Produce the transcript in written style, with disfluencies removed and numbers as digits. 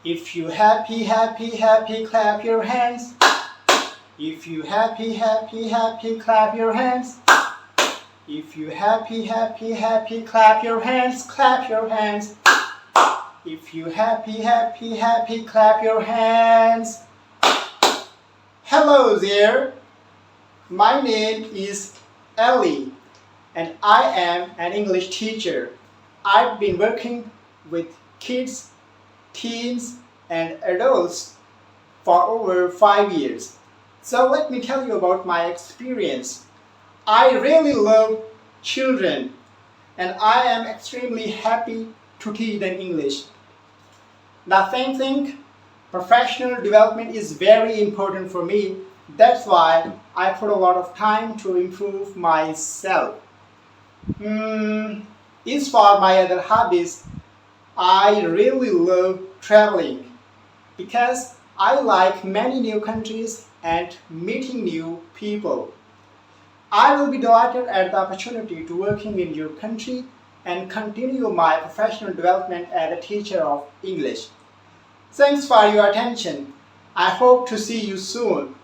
If you happy, happy, happy, clap your hands. If you happy, happy, happy, clap your hands. If you happy, happy, happy, clap your hands, clap your hands. If you happy, happy, happy, clap your hands. Hello there. My name is Ellie and I am an English teacher. I've been working with kids, teens and adults for over 5 years. So let me tell you about my experience. I really love children and I am extremely happy to teach them English. The same thing, professional development is very important for me. That's why I put a lot of time to improve myself. As for my other hobbies, I really love traveling because I like many new countries and meeting new people. I will be delighted at the opportunity to working in your country and continue my professional development as a teacher of English. Thanks for your attention. I hope to see you soon.